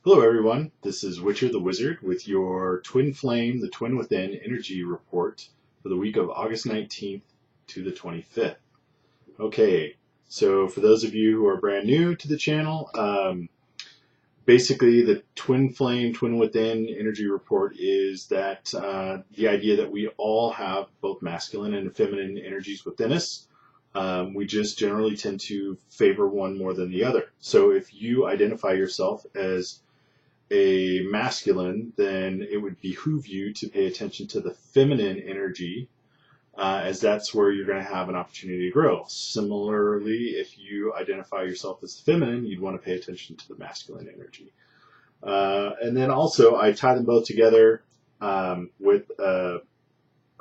Hello everyone, this is Witcher the Wizard with your Twin Flame, the Twin Within energy report for the week of August 19th to the 25th. Okay, so for those of you who are brand new to the channel, basically the Twin Flame, Twin Within energy report is that the idea that we all have both masculine and feminine energies within us. We just generally tend to favor one more than the other. So if you identify yourself as a masculine, then it would behoove you to pay attention to the feminine energy, as that's where you're going to have an opportunity to grow. Similarly, if you identify yourself as feminine, you'd want to pay attention to the masculine energy. And then also, I tie them both together with a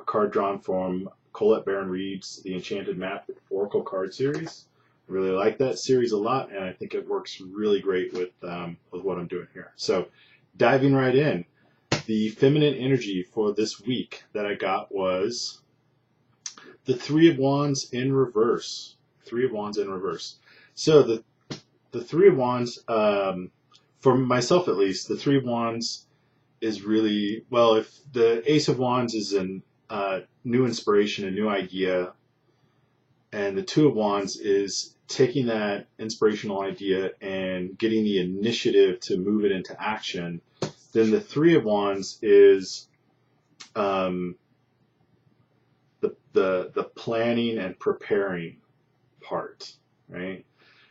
card drawn from Colette Baron-Reid's The Enchanted Map Oracle card series. I really like that series a lot, and I think it works really great with what I'm doing here. So, diving right in, the feminine energy for this week that I got was the Three of Wands in reverse. Three of Wands in reverse. So the Three of Wands, for myself at least, the Three of Wands is really, well, if the Ace of Wands is an new inspiration, a new idea, and the Two of Wands is taking that inspirational idea and getting the initiative to move it into action, then the Three of Wands is the planning and preparing part, right?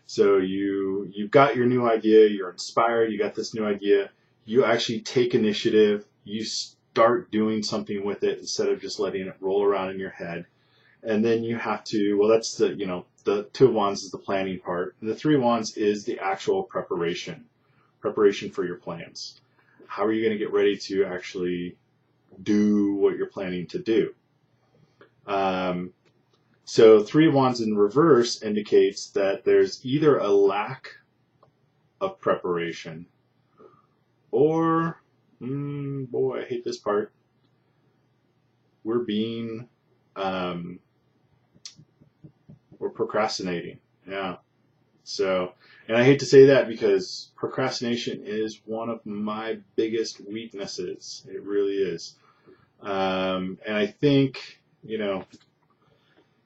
So you've got your new idea, you're inspired, you got this new idea, you actually take initiative, you start doing something with it instead of just letting it roll around in your head. And then you have to, well, that's the Two of Wands is the planning part. And the Three of Wands is the actual preparation for your plans. How are you going to get ready to actually do what you're planning to do? So Three of Wands in reverse indicates that there's either a lack of preparation or, boy, I hate this part, we're being, we're procrastinating. Yeah. So, and I hate to say that because procrastination is one of my biggest weaknesses. It really is. And I think,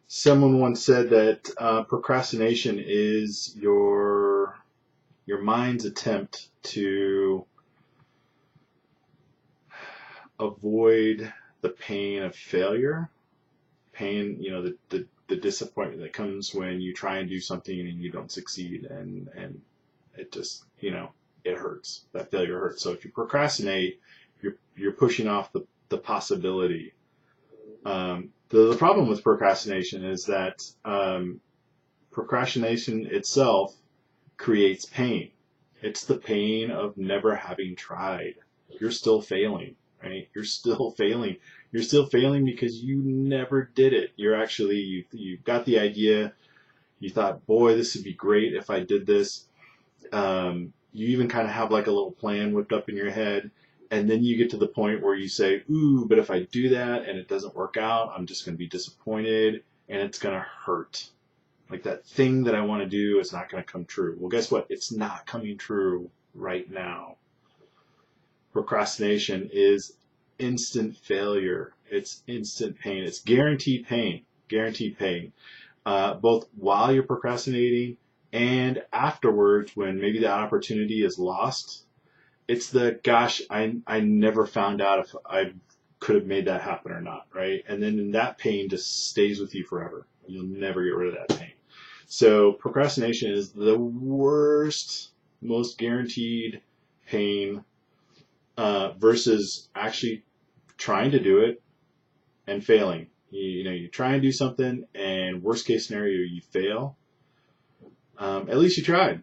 someone once said that procrastination is your mind's attempt to avoid the pain of failure. Pain, the disappointment that comes when you try and do something and you don't succeed, and it just, it hurts. That failure hurts. So if you procrastinate, you're pushing off the possibility. The problem with procrastination is that procrastination itself creates pain. It's the pain of never having tried. You're still failing, right? You're still failing. You're still failing because you never did it. You're actually, you got the idea. You thought, boy, this would be great if I did this. You even kind of have like a little plan whipped up in your head. And then you get to the point where you say, ooh, but if I do that and it doesn't work out, I'm just going to be disappointed and it's going to hurt. Like that thing that I want to do is not going to come true. Well, guess what? It's not coming true right now. Procrastination is instant failure. It's instant pain. It's guaranteed pain. Guaranteed pain. Both while you're procrastinating and afterwards when maybe the opportunity is lost. It's the, gosh, I never found out if I could have made that happen or not, right? And then that pain just stays with you forever. You'll never get rid of that pain. So procrastination is the worst, most guaranteed pain versus actually trying to do it and failing. You try and do something, and worst case scenario, you fail. At least you tried.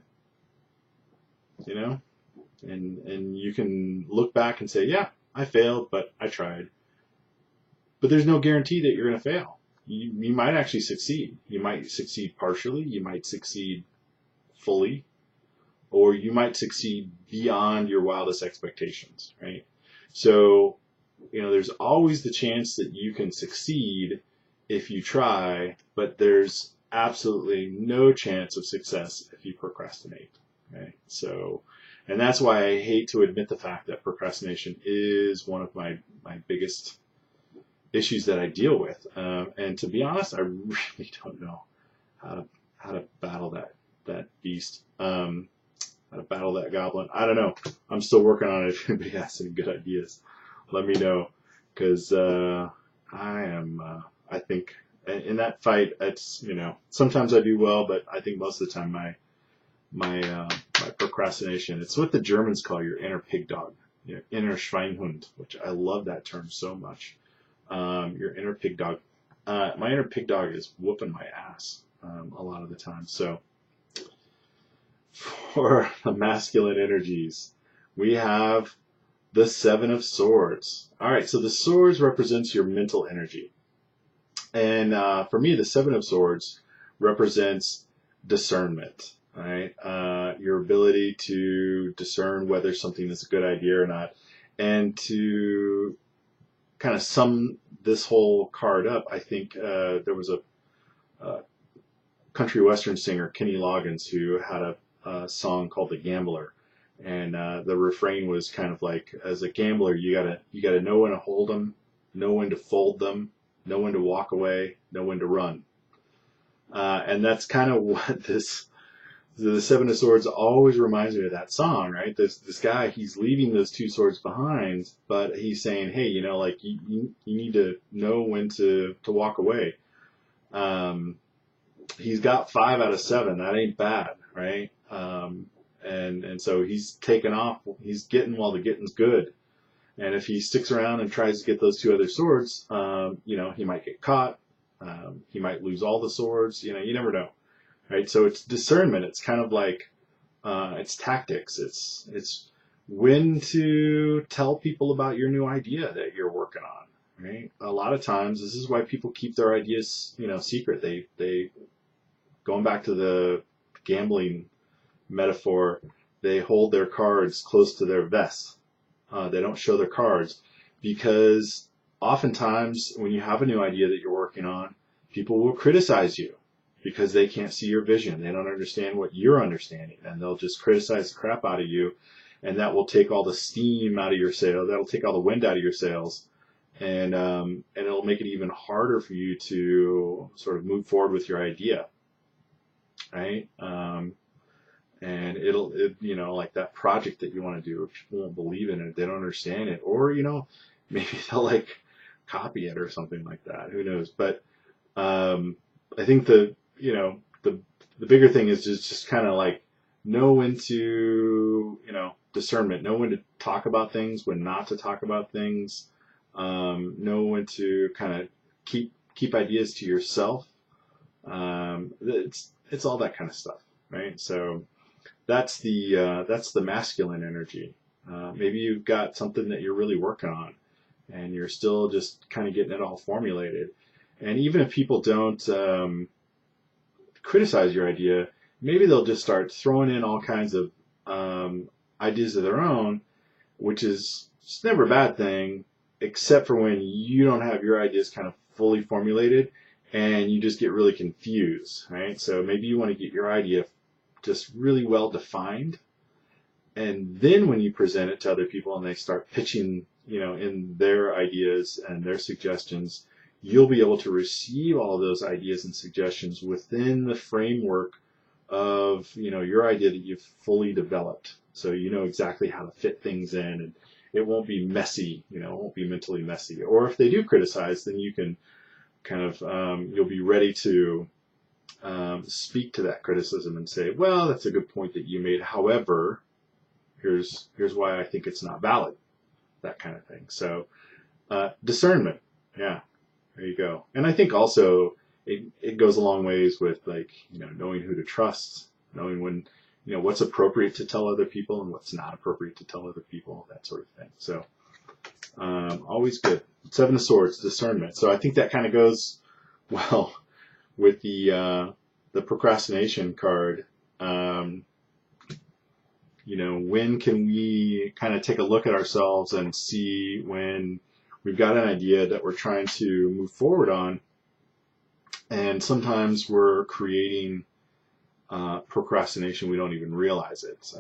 And you can look back and say, yeah, I failed, but I tried. But there's no guarantee that you're going to fail. You might actually succeed. You might succeed partially. You might succeed fully. Or you might succeed beyond your wildest expectations, right? So, there's always the chance that you can succeed if you try, but there's absolutely no chance of success if you procrastinate, right? So, And that's why I hate to admit the fact that procrastination is one of my biggest issues that I deal with. And to be honest, I really don't know how to battle that beast, how to battle that goblin. I don't know. I'm still working on it. If anybody has any good ideas, let me know, because I think in that fight, it's, sometimes I do well, but I think most of the time my procrastination, it's what the Germans call your inner pig dog, your inner Schweinhund, which I love that term so much. Your inner pig dog. My inner pig dog is whooping my ass a lot of the time. So for the masculine energies, we have the Seven of Swords. All right, so the swords represents your mental energy. And for me, the Seven of Swords represents discernment, right? Your ability to discern whether something is a good idea or not. And to kind of sum this whole card up, I think there was a country western singer, Kenny Loggins, who had a song called "The Gambler," and the refrain was kind of like, as a gambler, you gotta know when to hold them, know when to fold them, know when to walk away, know when to run, and that's kind of what the Seven of Swords always reminds me of that song, right? This guy, he's leaving those two swords behind, but he's saying, hey, like you need to know when to walk away. He's got 5 out of 7. That ain't bad, right? And so he's taking off. He's getting while the getting's good. And if he sticks around and tries to get those 2 other swords, he might get caught. He might lose all the swords. You never know. Right, so it's discernment. It's kind of like it's tactics. It's when to tell people about your new idea that you're working on. Right, a lot of times this is why people keep their ideas, secret. They going back to the gambling metaphor. They hold their cards close to their vest. They don't show their cards because oftentimes when you have a new idea that you're working on, people will criticize you, because they can't see your vision. They don't understand what you're understanding, and they'll just criticize the crap out of you, and that will take all the steam out of your sail. That'll take all the wind out of your sails, and it'll make it even harder for you to sort of move forward with your idea, right? And it'll like that project that you want to do, if people won't believe in it, they don't understand it, or maybe they'll like copy it or something like that. Who knows? But I think the bigger thing is just kind of like know when to, discernment, know when to talk about things, when not to talk about things, know when to kind of keep ideas to yourself. It's all that kind of stuff, right? So that's the masculine energy. Maybe you've got something that you're really working on, and you're still just kind of getting it all formulated. And even if people don't criticize your idea, maybe they'll just start throwing in all kinds of ideas of their own, which is it's never a bad thing, except for when you don't have your ideas kind of fully formulated and you just get really confused, right? So maybe you want to get your idea just really well defined, and then when you present it to other people and they start pitching, in their ideas and their suggestions, you'll be able to receive all of those ideas and suggestions within the framework of, your idea that you've fully developed. So you know exactly how to fit things in, and it won't be messy, it won't be mentally messy. Or if they do criticize, then you can kind of, you'll be ready to speak to that criticism and say, well, that's a good point that you made. However, here's why I think it's not valid, that kind of thing. So discernment, yeah. There you go. And I think also it goes a long ways with knowing who to trust, knowing when, what's appropriate to tell other people and what's not appropriate to tell other people, that sort of thing. So always good. Seven of Swords, discernment. So I think that kind of goes well with the procrastination card. When can we kind of take a look at ourselves and see when we've got an idea that we're trying to move forward on, and sometimes we're creating procrastination. We don't even realize it.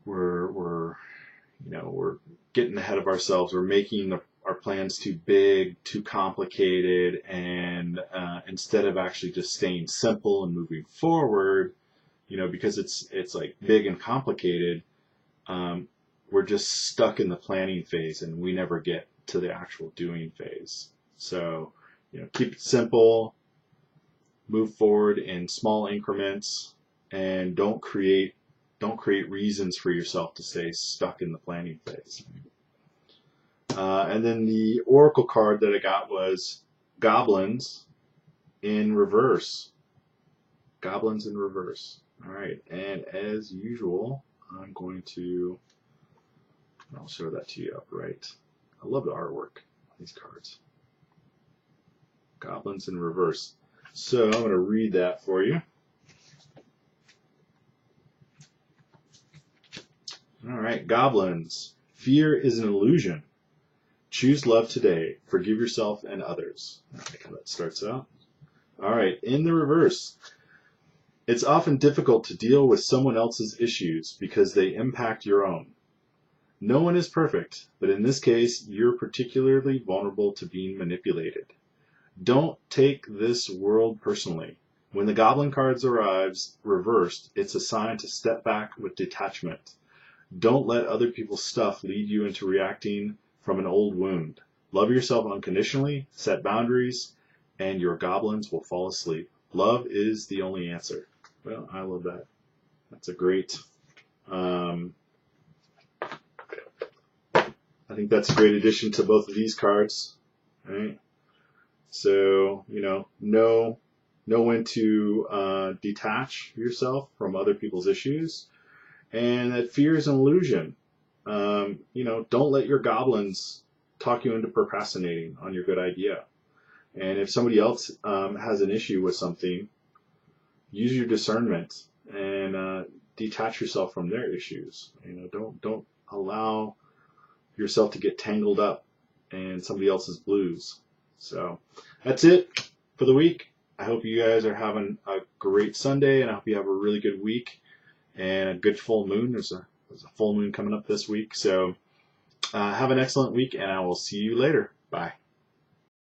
we're getting ahead of ourselves. We're making our plans too big, too complicated, and instead of actually just staying simple and moving forward, because it's like big and complicated, we're just stuck in the planning phase and we never get to the actual doing phase. So, keep it simple, move forward in small increments, and don't create reasons for yourself to stay stuck in the planning phase. And then the oracle card that I got was Goblins in Reverse. Goblins in Reverse. All right, and as usual, I'll show that to you upright. I love the artwork on these cards. Goblins in Reverse. So I'm going to read that for you. All right, Goblins. Fear is an illusion. Choose love today. Forgive yourself and others. I like how that starts out. All right, in the reverse. It's often difficult to deal with someone else's issues because they impact your own. No one is perfect, but in this case, you're particularly vulnerable to being manipulated. Don't take this world personally. When the Goblin cards arrives reversed, it's a sign to step back with detachment. Don't let other people's stuff lead you into reacting from an old wound. Love yourself unconditionally, set boundaries, and your goblins will fall asleep. Love is the only answer. Well, I love that. That's a great, I think that's a great addition to both of these cards. Right? So, know when to detach yourself from other people's issues, and that fear is an illusion. Don't let your goblins talk you into procrastinating on your good idea. And if somebody else has an issue with something, use your discernment and detach yourself from their issues. Don't allow yourself to get tangled up in somebody else's blues. So that's it for the week. I hope you guys are having a great Sunday, and I hope you have a really good week and a good full moon. There's a full moon coming up this week. So have an excellent week, and I will see you later. Bye.